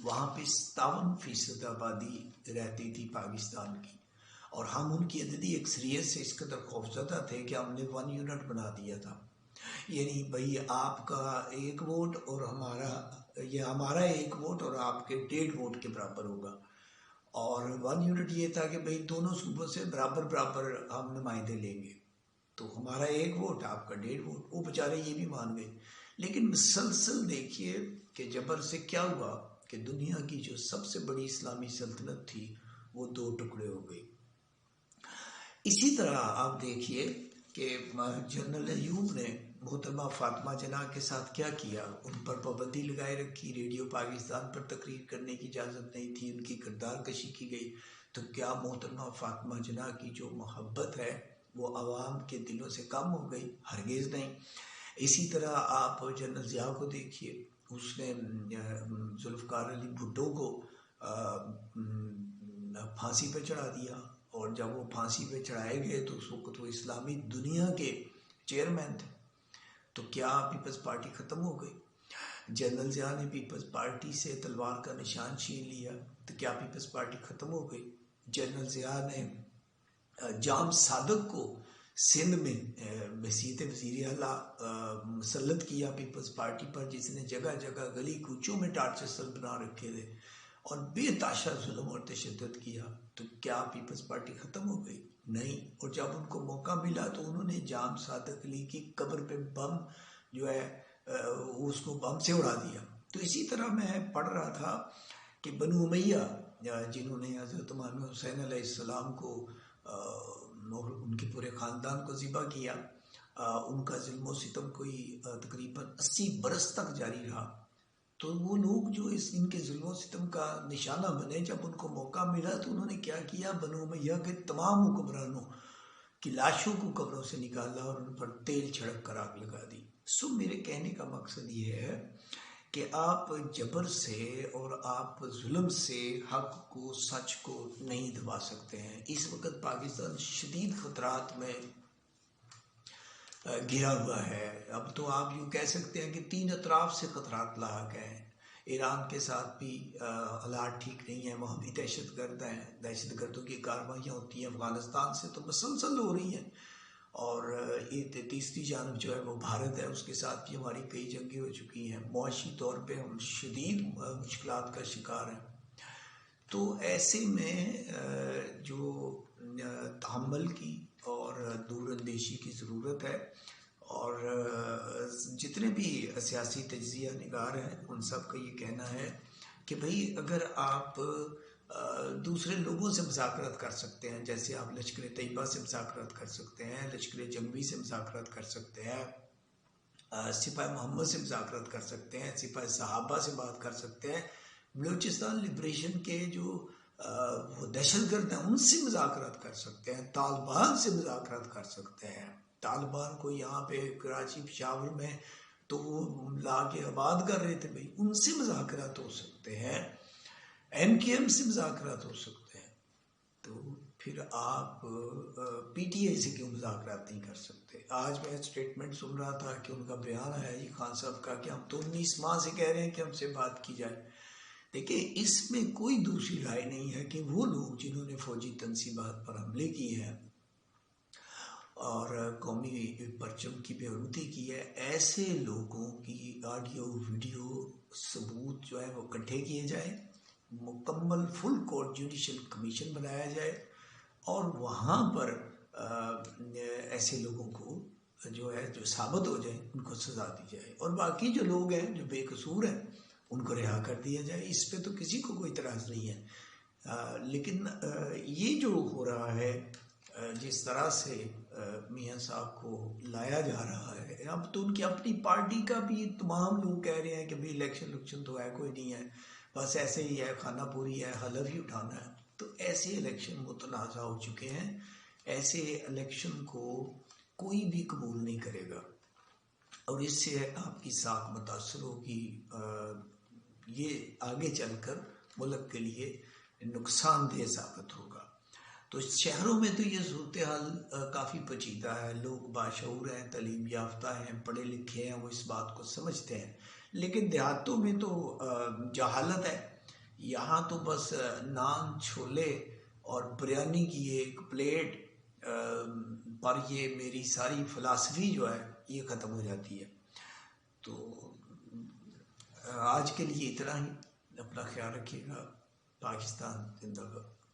وہاں پہ 57% آبادی رہتی تھی پاکستان کی، اور ہم ان کی عددی اکثریت سے اس قدر خوفزدہ تھے کہ ہم نے 1 یونٹ بنا دیا تھا، یعنی بھائی آپ کا 1 ووٹ اور ہمارا 1 ووٹ اور آپ کے 1.5 ووٹ کے برابر ہوگا، اور 1 یونٹ یہ تھا کہ بھائی دونوں صوبوں سے برابر برابر ہم نمائندے لیں گے، تو ہمارا 1 ووٹ آپ کا 1.5 ووٹ، وہ بیچارے یہ بھی مان گئے۔ لیکن مسلسل دیکھیے کہ جبر سے کیا ہوا کہ دنیا کی جو سب سے بڑی اسلامی سلطنت تھی وہ 2 ٹکڑے ہو گئی۔ اسی طرح آپ دیکھیے کہ جنرل ایوب نے محترمہ فاطمہ جناح کے ساتھ کیا کیا، ان پر پابندی لگائے رکھی، ریڈیو پاکستان پر تقریر کرنے کی اجازت نہیں تھی، ان کی کردار کشی کی گئی۔ تو کیا محترمہ فاطمہ جناح کی جو محبت ہے وہ عوام کے دلوں سے کم ہو گئی؟ ہرگز نہیں۔ اسی طرح آپ جنرل ضیاء کو دیکھیے، اس نے ذوالفقار علی بھٹو کو پھانسی پہ چڑھا دیا، اور جب وہ پھانسی پہ چڑھائے گئے تو اس وقت وہ اسلامی دنیا کے چیئرمین تھے۔ تو کیا پیپلز پارٹی ختم ہو گئی؟ جنرل ضیاء نے پیپلز پارٹی سے تلوار کا نشان چھین لیا، تو کیا پیپلز پارٹی ختم ہو گئی؟ جنرل ضیاء نے جام صادق کو سندھ میں بحیثیت وزیر اعلیٰ مسلط کیا پیپلز پارٹی پر، جس نے جگہ جگہ گلی کوچوں میں ٹارچر سیل بنا رکھے تھے اور بے تحاشا ظلم اور تشدد کیا۔ تو کیا پیپلز پارٹی ختم ہو گئی؟ نہیں۔ اور جب ان کو موقع ملا تو انہوں نے جام صادق علی کی قبر پہ بم جو ہے اس کو بم سے اڑا دیا۔ تو اسی طرح میں پڑھ رہا تھا کہ بنو امیہ جنہوں نے حضرت امام حسین علیہ السلام کو اور ان کے پورے خاندان کو ذبح کیا، ان کا ظلم و ستم کوئی تقریباً 80 برس تک جاری رہا۔ تو وہ لوگ جو ان کے ظلم و ستم کا نشانہ بنے، جب ان کو موقع ملا تو انہوں نے کیا کیا، بنو امیہ کے تمام حکمرانوں کی لاشوں کو قبروں سے نکالا اور ان پر تیل چھڑک کر آگ لگا دی۔ سو میرے کہنے کا مقصد یہ ہے کہ آپ جبر سے اور آپ ظلم سے حق کو، سچ کو نہیں دبا سکتے ہیں۔ اس وقت پاکستان شدید خطرات میں گھرا ہوا ہے۔ اب تو آپ یوں کہہ سکتے ہیں کہ 3 اطراف سے خطرات لاحق ہیں۔ ایران کے ساتھ بھی حالات ٹھیک نہیں ہیں، وہاں بھی دہشت گرد ہیں، دہشت گردوں کی کارروائیاں ہوتی ہیں، افغانستان سے تو مسلسل ہو رہی ہیں، اور تیسری جانب جو ہے وہ بھارت ہے، اس کے ساتھ بھی ہماری کئی جنگیں ہو چکی ہیں، معاشی طور پہ ہم شدید مشکلات کا شکار ہیں۔ تو ایسے میں جو تحمل کی اور دور اندیشی کی ضرورت ہے، اور جتنے بھی سیاسی تجزیہ نگار ہیں ان سب کا یہ کہنا ہے کہ بھئی اگر آپ دوسرے لوگوں سے مذاکرات کر سکتے ہیں، جیسے آپ لشکر طیبہ سے مذاکرات کر سکتے ہیں، لشکر جنگی سے مذاکرات کر سکتے ہیں، سپاہ محمد سے مذاکرات کر سکتے ہیں، سپاہ صحابہ سے بات کر سکتے ہیں، بلوچستان لبریشن کے جو وہ دہشت گرد ہیں ان سے مذاکرات کر سکتے ہیں، طالبان سے مذاکرات کر سکتے ہیں۔ طالبان کو یہاں پہ کراچی پشاور میں تو وہ لا کے آباد کر رہے تھے، بھائی ان سے مذاکرات ہو سکتے ہیں، ایم کے ایم سے مذاکرات ہو سکتے ہیں، تو پھر آپ پی ٹی آئی سے کیوں مذاکرات نہیں کر سکتے؟ آج میں اسٹیٹمنٹ سن رہا تھا کہ ان کا بیان ہے جی خان صاحب کا کہ ہم تو 19 ماہ سے کہہ رہے ہیں کہ ہم سے بات کی جائے۔ دیکھیں اس میں کوئی دوسری رائے نہیں ہے کہ وہ لوگ جنہوں نے فوجی تنصیبات پر حملے کیے ہیں اور قومی پرچم کی بےعروتی کی ہے، ایسے لوگوں کی آڈیو ویڈیو ثبوت جو ہے وہ اکٹھے کیے جائیں، مکمل فل کورٹ جوڈیشل کمیشن بنایا جائے، اور وہاں پر ایسے لوگوں کو جو ہے جو ثابت ہو جائیں ان کو سزا دی جائے، اور باقی جو لوگ ہیں جو بے قصور ہیں ان کو رہا کر دیا جائے۔ اس پہ تو کسی کو کوئی اعتراض نہیں ہے، لیکن یہ جو ہو رہا ہے جس طرح سے میاں صاحب کو لایا جا رہا ہے، اب تو ان کی اپنی پارٹی کا بھی تمام لوگ کہہ رہے ہیں کہ بھائی الیکشن تو ہے کوئی نہیں ہے، بس ایسے ہی ہے، خانہ پوری ہے، حلف ہی اٹھانا ہے۔ تو ایسے الیکشن متنازع ہو چکے ہیں، ایسے الیکشن کو کوئی بھی قبول نہیں کرے گا، اور اس سے آپ کی ساکھ متاثر ہوگی، یہ آگے چل کر ملک کے لیے نقصان دہ ثابت ہوگا۔ تو شہروں میں تو یہ صورتحال کافی پیچیدہ ہے، لوگ باشعور ہیں، تعلیم یافتہ ہیں، پڑھے لکھے ہیں، وہ اس بات کو سمجھتے ہیں، لیکن دیہاتوں میں تو جہالت ہے، یہاں تو بس نان چھولے اور بریانی کی ایک پلیٹ پر یہ میری ساری فلاسفی جو ہے یہ ختم ہو جاتی ہے۔ تو آج کے لیے اتنا ہی، اپنا خیال رکھیے گا۔ پاکستان زندہ باد۔